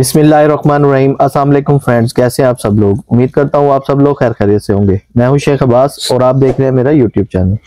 बिस्मिल्लाहिर्रहमानिर्रहीम। अस्सलाम वालेकुम फ्रेंड्स, कैसे हैं आप सब लोग। उम्मीद करता हूँ आप सब लोग खैर खैरियत से होंगे। मैं हूं शेख अब्बास और आप देख रहे हैं मेरा यूट्यूब चैनल।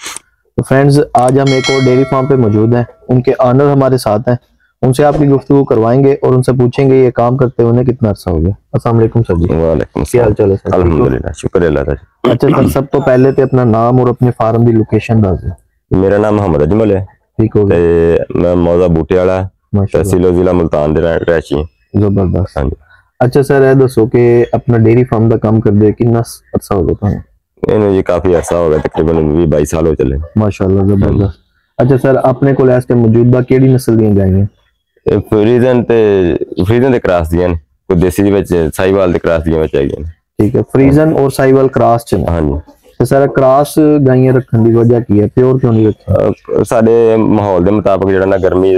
तो फ्रेंड्स, आज हम एक और डेयरी फार्म पे मौजूद हैं। उनके ऑनर हमारे साथ हैं, उनसे आपकी गुफ्तगू करवाएंगे और उनसे पूछेंगे ये काम करते हुए उन्हें कितना अर्सा हो गया। अस्सलाम वालेकुम सर जी। वालेकुम क्या हाल चाल है सर? अल्हम्दुलिल्लाह, शुक्र अल्लाह का। अच्छा सर, सब तो पहले तो अपना नाम और अपने फार्म की लोकेशन दस दें। मेरा नाम मोहम्मद अजमल है। ठीक हो गया। मैं मौजा बूटे वाला तहसील जिला मुल्तान दे रैची। जबरदस्त। हाँ जी। अच्छा सर, ये दसो कि अपना डेयरी फार्म का काम करदे कितना अर्सा हो गया तुहानू? ये काफी अर्सा हो गया, तकरीबन 22 साल हो चले। माशाल्लाह, जबरदस्त। अच्छा सर, अपने को इस टाइम मौजूदा केड़ी नस्ल दी गायें हैं? फ्रीजन ते क्रॉस दियां ने, कोई देसी दे विच साहिवाल दे क्रॉस दियां विच आईयां ने। ठीक है, फ्रीजन और साहिवाल क्रॉस च। हाँ जी। तो सर क्रॉस गायें रखने की वजह की है, प्योर क्यों नहीं रखी? साडे माहौल दे मुताबिक जेड़ा ना गर्मी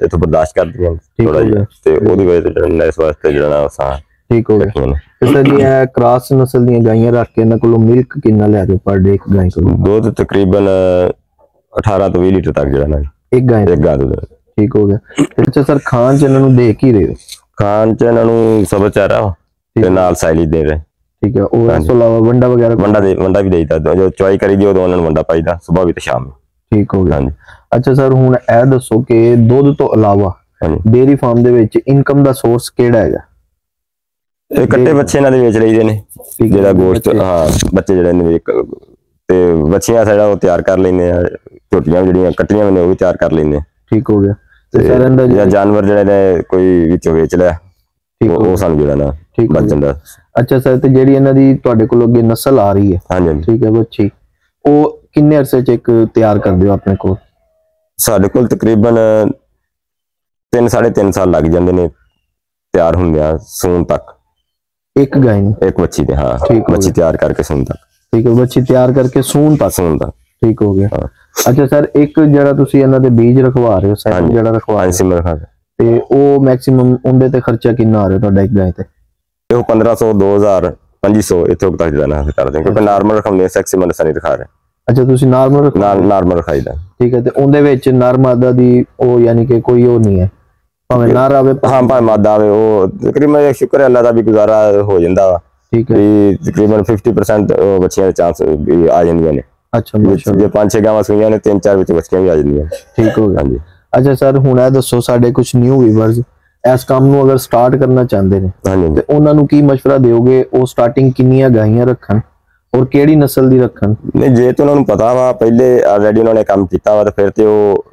इथों बर्दाश्त करदियां थोड़ा जिहा, ते ओदी वजह ते जेड़ा इस वास्ते जेड़ा ना असां ठीक हो गया। तो सर जी क्रॉस नस्ल दी गायें रख के इन्हां कोलों मिल्क कितना ले दे पर डे एक गाय को? दूध तकरीबन 18 तो 20 लीटर तक जेड़ा ना एक गाय दूध। ठीक हो गया। अच्छा सर, खान च इन्हां नूं दे की रहे हो? खान च इन्हां नूं सब चारा ते नाल साइलेज दे रहे। ठीक है, और इस अलावा वंडा वगैरह? वंडा भी देईदा, जो चवाई करी दी उदों उन्हां नूं वंडा पाईदा, सुबह भी ते शाम में। ठीक हो गया। अच्छा सर, हुण ए दसो कि दुध तो अलावा डेयरी फार्म दे विच इनकम दा सोर्स किहड़ा हैगा? कट्टे बच्चे इन्हां दे वेच लईदे ने, जेड़ा गोश्त बच्चे जेड़े ने ते बच्चियां साडा ओ तैयार कर लैंदे आ, झोटियां जेड़ियां कट्टियां ने ओ भी तैयार कर लैंदे। ठीक हो गया। ते सर अंदर जानवर जेड़े ने कोई विचों वेच लिया, ਉਹ ਸਾਨੂੰ ਜਿਹੜਾ ਨਾ ਬਚ ਜਾਂਦਾ। ਅੱਛਾ ਸਰ, ਤੇ ਜਿਹੜੀ ਇਹਨਾਂ ਦੀ ਤੁਹਾਡੇ ਕੋਲ ਅੱਗੇ ਨਸਲ ਆ ਰਹੀ ਹੈ, ਹਾਂਜੀ ਠੀਕ ਹੈ ਬੱਚੀ, ਉਹ ਕਿੰਨੇ ਅਰਸੇ ਚ ਇੱਕ ਤਿਆਰ ਕਰਦੇ ਹੋ ਆਪਣੇ ਕੋਲ? ਸਾਡੇ ਕੋਲ ਤਕਰੀਬਨ 3-3.5 ਸਾਲ ਲੱਗ ਜਾਂਦੇ ਨੇ ਤਿਆਰ ਹੁੰਦਿਆਂ ਸੂਣ ਤੱਕ। ਇੱਕ ਗਾਂ ਨੂੰ? ਇੱਕ ਬੱਚੀ ਦੇ। ਹਾਂ, ਬੱਚੀ ਤਿਆਰ ਕਰਕੇ ਸੂਣ ਤੱਕ। ਠੀਕ ਹੈ, ਬੱਚੀ ਤਿਆਰ ਕਰਕੇ ਸੂਣ ਤੱਕ। ਠੀਕ ਹੋ ਗਿਆ। ਅੱਛਾ ਸਰ, ਇੱਕ ਜਿਹੜਾ ਤੁਸੀਂ ਇਹਨਾਂ ਦੇ ਬੀਜ ਰਖਵਾ ਰਹੇ ਹੋ, ਸੈਟ ਜਿਹੜਾ ਰਖਵਾ ਰਹੇ ਹੋ, ਸਿਮਰ ਰਖਾ ਤੇ ਉਹ ਮੈਕਸਿਮਮ ਉਹਦੇ ਤੇ ਖਰਚਾ ਕਿੰਨਾ ਆ ਰਿਹਾ ਤੁਹਾਡਾ ਇੱਕ ਗਾਂ ਤੇ? ਉਹ 1500 2000 2500 ਇੱਥੋਂ ਤੱਕ ਜਾਣਾ ਕਰਦੇ, ਕਿਉਂਕਿ ਨਾਰਮਲ ਰਖਾਉਂਦੇ ਸੈਕਸੀ ਮਨ ਸਨੀ ਦਿਖਾ ਰਹੇ। ਅੱਛਾ, ਤੁਸੀਂ ਨਾਰਮਲ ਰਖਾਈਦਾ। ਠੀਕ ਹੈ, ਤੇ ਉਹਦੇ ਵਿੱਚ ਨਰ ਮਾਦਾ ਦੀ ਉਹ ਯਾਨੀ ਕਿ ਕੋਈ ਉਹ ਨਹੀਂ ਹੈ, ਭਾਵੇਂ ਨਰ ਆਵੇ ਭਾਵੇਂ ਮਾਦਾ ਆਵੇ, ਉਹ ਤਕਰੀਬਨ ਸ਼ੁਕਰ ਅੱਲਾਹ ਦਾ ਵੀ ਗੁਜ਼ਾਰਾ ਹੋ ਜਾਂਦਾ ਵਾ। ਠੀਕ ਹੈ, ਤਕਰੀਬਨ 50% ਬੱਚਿਆਂ ਦੇ ਚਾਂਸ ਆ ਜਾਂਦੀਆਂ ਨੇ। ਅੱਛਾ, ਜੇ 5-6 ਗਾਵਾਂ ਸੂਈਆਂ ਨੇ 3-4 ਵਿੱਚ ਬੱਚੀਆਂ ਵੀ ਆ ਜਾਂਦੀਆਂ। ਠੀਕ ਹੋ ਗਿਆ। ਹਾਂਜੀ। अच्छा सर, हुण ਇਹ ਦੱਸੋ ਸਾਡੇ ਕੁਝ ਨਿਊ ਵੀਵਰਸ ਇਸ ਕੰਮ ਨੂੰ ਅਗਰ ਸਟਾਰਟ ਕਰਨਾ ਚਾਹੁੰਦੇ ਨੇ ਤੇ ਉਹਨਾਂ ਨੂੰ ਕੀ ਮਸ਼ਵਰਾ ਦਿਓਗੇ? ਉਹ ਸਟਾਰਟਿੰਗ ਕਿੰਨੀਆਂ ਗਾਈਆਂ ਰੱਖਣ ਔਰ ਕਿਹੜੀ ਨਸਲ ਦੀ ਰੱਖਣ? ਨਹੀਂ, ਜੇ ਤੇ ਉਹਨਾਂ ਨੂੰ ਪਤਾ ਵਾ ਪਹਿਲੇ ਆਲਰੇਡੀ ਉਹਨਾਂ ਨੇ ਕੰਮ ਕੀਤਾ ਵਾ ਤਾਂ ਫਿਰ ਤੇ ਉਹ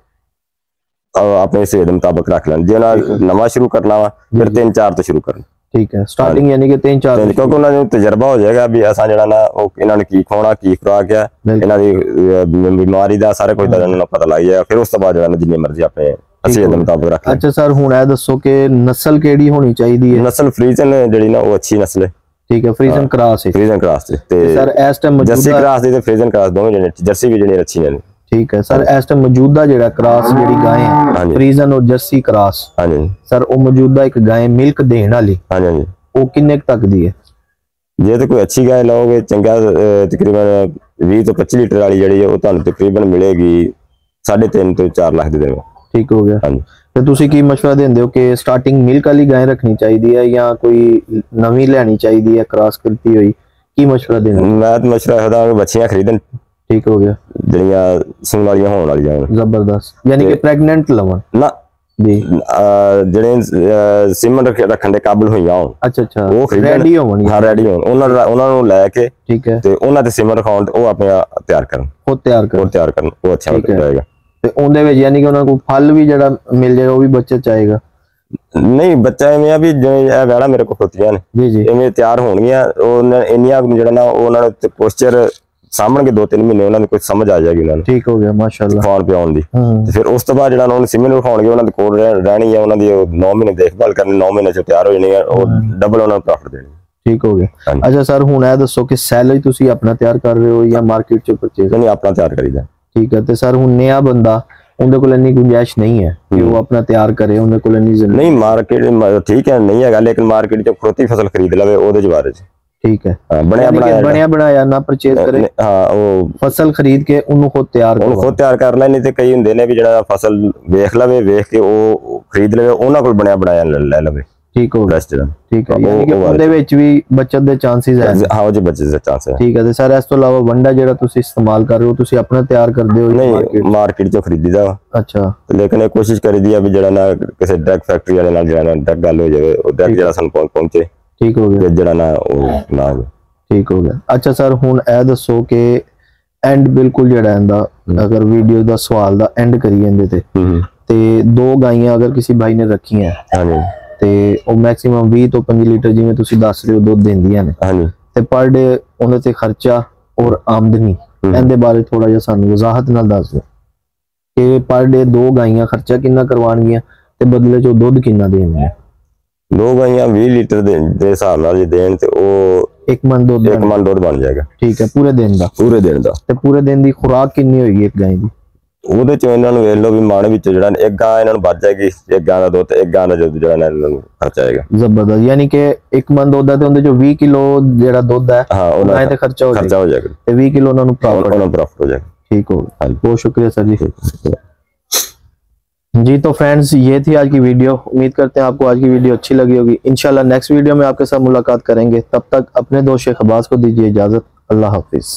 ਆਪਣੇ ਹਿੱਸੇ ਦੇ ਮੁਤਾਬਕ ਰੱਖ ਲੈਣ। ਜੇ ਉਹਨਾਂ ਨਵਾਂ ਸ਼ੁਰੂ ਕਰਨਾ ਵਾ ਫਿਰ 3-4 ਤੋਂ ਸ਼ੁਰੂ ਕਰਨ। ਠੀਕ ਹੈ, ਸਟਾਰਟਿੰਗ ਯਾਨੀ ਕਿ 3-4, ਕਿਉਂਕਿ ਉਹਨਾਂ ਨੂੰ ਤਜਰਬਾ ਹੋ ਜਾਏਗਾ ਵੀ ਅਸਾਂ ਜਿਹੜਾ ਨਾ ਉਹ ਇਹਨਾਂ ਨੇ ਕੀ ਖਵਾਉਣਾ, ਕੀ ਖੁਰਾਕ ਆ, ਇਹਨਾਂ ਦੀ ਬਿਮਾਰੀ ਦਾ ਸਾਰਾ ਕੁਝ ਦਾ ਇਹਨਾਂ ਨੂੰ ਪਤਾ ਲੱਗ ਜਾਏਗਾ। ਫਿਰ ਉਸ ਤੋਂ ਬਾਅਦ ਜਿਹੜਾ ਜਿੰਨੀ ਮਰਜ਼ੀ ਆਪਣੇ ਅਸੀਂ ਦੇ ਮੁਤਾਬਕ ਰੱਖ। ਅੱਛਾ ਸਰ, ਹੁਣ ਇਹ ਦੱਸੋ ਕਿ ਨਸਲ ਕਿਹੜੀ ਹੋਣੀ ਚਾਹੀਦੀ ਹੈ? ਨਸਲ ਫਰੀਜ਼ਨ ਜਿਹੜੀ ਨਾ ਉਹ ਅੱਛੀ ਨਸਲ ਹੈ। ਠੀਕ ਹੈ, ਫਰੀਜ਼ਨ ਕ੍ਰਾਸ ਹੈ। ਫਰੀਜ਼ਨ ਕ੍ਰਾਸ ਤੇ ਸਰ ਇਸ ਟਾਈਮ ਜਰਸੀ ਕ੍ਰਾਸ ਦੀ ਤੇ ਫਰੀਜ਼ਨ ਕ੍ਰਾਸ ਦੋਵੇਂ ਜਿਹੜੇ ਜਰਸੀ ਵੀ ਜਿਹੜੀਆਂ ਅੱਛੀਆਂ ਨੇ। ਠੀਕ ਹੈ ਸਰ, ਇਸ ਟਾਈਮ ਮੌਜੂਦਾ ਜਿਹੜਾ ਕ੍ਰਾਸ ਜਿਹੜੀ ਗਾਂ ਹੈ ਫਰੀਜ਼ਨ ਔਰ ਜਰਸੀ ਕ੍ਰਾਸ, ਹਾਂਜੀ ਸਰ, ਉਹ ਮੌਜੂਦਾ ਇੱਕ ਗਾਂ ਮਿਲਕ ਦੇਣ ਵਾਲੀ, ਹਾਂਜੀ, ਉਹ ਕਿੰਨੇ ਤੱਕ ਦੀ ਹੈ? ਜੇ ਤੇ ਕੋਈ ਅੱਛੀ ਗਾਂ ਲਓਗੇ ਚੰਗਾ, ਤਕਰੀਬਨ 20 ਤੋਂ 25 ਲੀਟਰ ਵਾਲੀ ਜਿਹੜੀ ਹੈ ਉਹ ਤੁਹਾਨੂੰ ਤਕਰੀਬਨ ਮਿਲੇਗੀ 3.5 ਤੋਂ 4 ਲੱਖ ਦੇ ਦੇਵੇ। ਠੀਕ ਹੋ ਗਿਆ। ਹਾਂਜੀ, ਤੇ ਤੁਸੀਂ ਕੀ ਮਸ਼ਵਰਾ ਦਿੰਦੇ ਹੋ ਕਿ ਸਟਾਰਟਿੰਗ ਮਿਲਕ ਵਾਲੀ ਗਾਂ ਰੱਖਣੀ ਚਾਹੀਦੀ ਹੈ ਜਾਂ ਕੋਈ ਨਵੀਂ ਲੈਣੀ ਚਾਹੀਦੀ ਹੈ ਕ੍ਰਾਸ ਕਰਤੀ ਹੋਈ? ਕੀ ਮਸ਼ਵਰਾ ਦਿੰਦੇ? ਮੈਂ ਤਾਂ ਮਸ਼ਵਰਾ ਇਹਦਾ ਕਿ ਬੱਚੀਆਂ ਖਰੀਦਣ। ਠੀਕ ਹੋ ਗਿਆ, ਜਿਹੜੀਆਂ ਸੂਣ ਵਾਲੀਆਂ ਹੋਣ ਵਾਲੀਆਂ। ਜ਼ਬਰਦਸਤ, ਯਾਨੀ ਕਿ ਪ੍ਰੈਗਨੈਂਟ ਲਵਣ ਨਾ ਜੀ, ਜਿਹੜੇ ਸਿਮਨ ਰੱਖਣ ਦੇ ਕਾਬਲ ਹੋਈਆਂ ਹੋਣ। ਅੱਛਾ ਅੱਛਾ, ਉਹ ਰੈਡੀ ਹੋਣ। ਹਾਂ, ਰੈਡੀ ਹੋਣ, ਉਹਨਾਂ ਨੂੰ ਲੈ ਕੇ ਠੀਕ ਹੈ ਤੇ ਉਹਨਾਂ ਤੇ ਸਿਮਨ ਰਖਾਉਣ ਤੇ ਉਹ ਆਪਣੇ ਤਿਆਰ ਕਰਨ, ਉਹ ਤਿਆਰ ਕਰਨ, ਉਹ ਅੱਛਾ ਰਹੇਗਾ। ਤੇ ਉਹਦੇ ਵਿੱਚ ਯਾਨੀ ਕਿ ਉਹਨਾਂ ਕੋਲ ਫਲ ਵੀ ਜਿਹੜਾ ਮਿਲ ਜਾਏਗਾ ਉਹ ਵੀ ਬੱਚੇ ਚਾਹੇਗਾ? ਨਹੀਂ, ਬੱਚਾ ਐਵੇਂ ਆ ਵੀ ਜਿਵੇਂ ਇਹ ਵੈੜਾ ਮੇਰੇ ਕੋਲ ਖੋਤੀਆਂ ਨੇ ਜੀ ਜੀ, ਐਵੇਂ ਤਿਆਰ ਹੋਣਗੀਆਂ। ਉਹ ਇੰਨੀਆਂ ਜਿਹੜਾ ਨਾ ਉਹਨਾਂ ਨੂੰ ਪੋਸਚਰ ਸਾਹਮਣੇ 2-3 ਮਹੀਨੇ ਉਹਨਾਂ ਨੂੰ ਕੁਝ ਸਮਝ ਆ ਜਾਏਗੀ ਉਹਨਾਂ ਨੂੰ। ਠੀਕ ਹੋ ਗਿਆ, ਮਾਸ਼ਾਅੱਲਾ, ਖਾਣ ਪਿਆਉਣ ਦੀ। ਤੇ ਫਿਰ ਉਸ ਤੋਂ ਬਾਅਦ ਜਿਹੜਾ ਉਹਨਾਂ ਨੂੰ ਸਿਮਨ ਰਖਾਉਣਗੇ, ਉਹਨਾਂ ਦੇ ਕੋਲ ਰਹਿਣੀ ਹੈ, ਉਹਨਾਂ ਦੀ 9 ਮਹੀਨੇ ਦੇਖਭਾਲ ਕਰਨੀ, 9 ਮਹੀਨੇ ਚ ਤਿਆਰ ਹੋ ਜਾਣੀ ਹੈ, ਉਹ ਡਬਲ ਉਹਨਾਂ ਨੂੰ ਪ੍ਰੋਫਿਟ ਦੇਣੀ। ਠੀਕ ਹੋ ਗਿਆ। ਅੱਛਾ ਸਰ, ਹੁਣ ਇਹ ਦੱਸੋ ਕਿ ਸੈਲਰੀ ਤੁਸੀਂ ਆਪਣਾ ਤਿਆਰ ਕਰ ਰਹੇ ਹੋ ਜਾਂ ਮਾਰਕੀਟ ਚ ਪਰਚੇਜ਼? ਨਹੀਂ, ਆਪਣਾ ਤਿਆਰ ਕਰੀਦਾ। ਠੀਕ ਹੈ, ਤੇ ਸਰ ਹੁਣ ਨया ਬੰਦਾ ਉਹਦੇ ਕੋਲ ਇੰਨੀ ਗੁੰਜਾਇਸ਼ ਨਹੀਂ ਹੈ ਕਿ ਉਹ ਆਪਣਾ ਤਿਆਰ ਕਰੇ, ਉਹਦੇ ਕੋਲ ਇੰਨੀ ਨਹੀਂ ਮਾਰਕੀਟ ਠੀਕ ਹੈ ਨਹੀਂ ਹੈਗਾ, ਲੇਕਿਨ ਮਾਰਕੀਟ ਚ ਖੋਤੀ ਫਸਲ ਖਰੀਦ ਲਵੇ ਉਹਦੇ ਚ ਬਾਰੇ ਚ। ठीक है, ਬਣਿਆ ਬਣਾਇਆ ਨਾ ਪਰਚੇਜ਼ ਕਰੇ। ਹਾਂ, ਉਹ ਫਸਲ ਖਰੀਦ ਕੇ ਉਹਨੂੰ ਖੁਦ ਤਿਆਰ ਕਰ ਲੈ। ਨਹੀਂ ਤੇ ਕਈ ਹੁੰਦੇ ਨੇ ਵੀ ਜਿਹੜਾ ਫਸਲ ਵੇਖ ਲਵੇ, ਵੇਖ ਕੇ ਉਹ ਖਰੀਦ ਲਵੇ, ਉਹਨਾਂ ਕੋਲ ਬਣਿਆ ਬਣਾਇਆ ਲੈ ਲਵੇ। ठीक हो बेस्ट ठीक है यानी कि ਉਹਦੇ ਵਿੱਚ ਵੀ ਬਚਤ ਦੇ ਚਾਂਸਸ ਹੈ ਹਾਂ ਉਹ ਜੀ ਬਚਤ ਦੇ ਚਾਂਸ ਹੈ ਠੀਕ ਹੈ ਤੇ ਸਰ ਇਸ ਤੋਂ ਇਲਾਵਾ ਵੰਡਾ ਜਿਹੜਾ ਤੁਸੀਂ ਇਸਤੇਮਾਲ ਕਰ ਰਹੇ ਹੋ ਤੁਸੀਂ ਆਪਣਾ ਤਿਆਰ ਕਰਦੇ ਹੋ ਨਹੀਂ ਮਾਰਕੀਟ ਤੋਂ ਖਰੀਦੀਦਾ ਅੱਛਾ ਲੇਕਿਨ ਇਹ ਕੋਸ਼ਿਸ਼ ਕਰੀਦੀ ਆ ਵੀ ਜਿਹੜਾ ਨਾ ਕਿਸੇ ਡਰਗ ਫੈਕਟਰੀ ਵਾਲੇ ਨਾਲ ਜਿਹੜਾ ਡਰਗ ਗੱਲ ਹੋ ਜਾਵੇ ਉਹ ਡਰਗ ਜਿਹੜਾ ਸਾਨੂੰ ਪਹੁੰਚੇ ਠੀਕ ਹੋ ਗਿਆ ਜਿਹੜਾ ਨਾ ਉਹ ਨਾ ਠੀਕ ਹੋ ਗਿਆ ਅੱਛਾ ਸਰ ਹੁਣ ਇਹ ਦੱਸੋ ਕਿ ਐਂਡ ਬਿਲਕੁਲ ਜਿਹੜਾ ਇਹਦਾ ਅਗਰ ਵੀਡੀਓ ਦਾ ਸਵਾਲ ਦਾ ਐਂਡ ਕਰੀ ਜਾਂਦੇ ਤੇ ਦੋ ਗਾਈਆਂ ਅਗਰ ਕਿਸੇ ਭਾਈ ਨੇ ਰੱਖੀਆਂ ਹਾਂਜੀ ਤੇ ਉਹ ਮੈਕਸਿਮਮ 20 ਤੋਂ 5 ਲੀਟਰ ਜਿਵੇਂ ਤੁਸੀਂ ਦੱਸ ਰਹੇ ਹੋ ਦੁੱਧ ਦਿੰਦੀਆਂ ਨੇ ਹਾਂਜੀ ਤੇ ਪਰ ਡੇ ਉਹਨਾਂ ਤੇ ਖਰਚਾ ਔਰ ਆਮਦਨੀ ਇਹਦੇ ਬਾਰੇ ਥੋੜਾ ਜਿਹਾ ਸਾਨੂੰ ਵਜ਼ਾਹਤ ਨਾਲ ਦੱਸ ਦਿਓ ਕਿ ਪਰ ਡੇ ਦੋ ਗਾਈਆਂ ਖਰਚਾ ਕਿੰਨਾ ਕਰਵਾਉਣਗੀਆਂ ਤੇ ਬਦਲੇ ਚ ਦੁੱਧ ਕਿੰਨਾ ਦੇਣਗੀਆਂ ਦੋ ਗਾਈਆਂ 20 ਲੀਟਰ ਦੇ ਹਿਸਾਬ ਨਾਲ ਜੇ ਦੇਣ ਤੇ ਉਹ ਇੱਕ ਮਣ ਦੁੱਧ ਬਣ ਜਾਏਗਾ ਠੀਕ ਹੈ ਪੂਰੇ ਦਿਨ ਦਾ ਤੇ ਪੂਰੇ ਦਿਨ ਦੀ ਖੁਰਾਕ ਕਿੰਨੀ ਹੋਏਗੀ ਇੱਕ ਗਾਂ ਦੀ ਉਹਦੇ ਚ ਇਹਨਾਂ ਨੂੰ ਵੇਖ ਲਓ ਵੀ ਮਣ ਵਿੱਚ ਜਿਹੜਾ ਇੱਕ ਗਾਂ ਇਹਨਾਂ ਨੂੰ ਵੱਧ ਜਾਏਗੀ ਇੱਕ ਗਾਂ ਦਾ ਦੁੱਧ ਇੱਕ ਗਾਂ ਦਾ ਦੁੱਧ ਜਿਹੜਾ ਇਹਨਾਂ ਨੂੰ ਖਰਚਾ ਆਏਗਾ ਜ਼ਬਰਦਸਤ ਯਾਨੀ ਕਿ ਇੱਕ ਮਣ ਦੁੱਧ ਹੈ ਤੇ ਉਹਦੇ ਚੋਂ 20 ਕਿਲੋ ਜਿਹੜਾ ਦੁੱਧ ਹੈ ਉਹਨਾਂ ਤੇ ਖਰਚਾ ਹੋ ਜਾਏਗਾ ਤੇ 20 ਕਿਲੋ ਉਹਨਾਂ ਨੂੰ ਪ੍ਰੋਫਿਟ ਹੋ ਜਾਏਗਾ ठीक हो बहुत शुक्रिया सर जी। तो फ्रेंड्स ये थी आज की वीडियो, उम्मीद करते हैं आपको आज की वीडियो अच्छी लगी होगी। इंशाल्लाह नेक्स्ट वीडियो में आपके साथ मुलाकात करेंगे, तब तक अपने दोस्त शेख अब्बास को दीजिए इजाजत। अल्लाह हाफिज।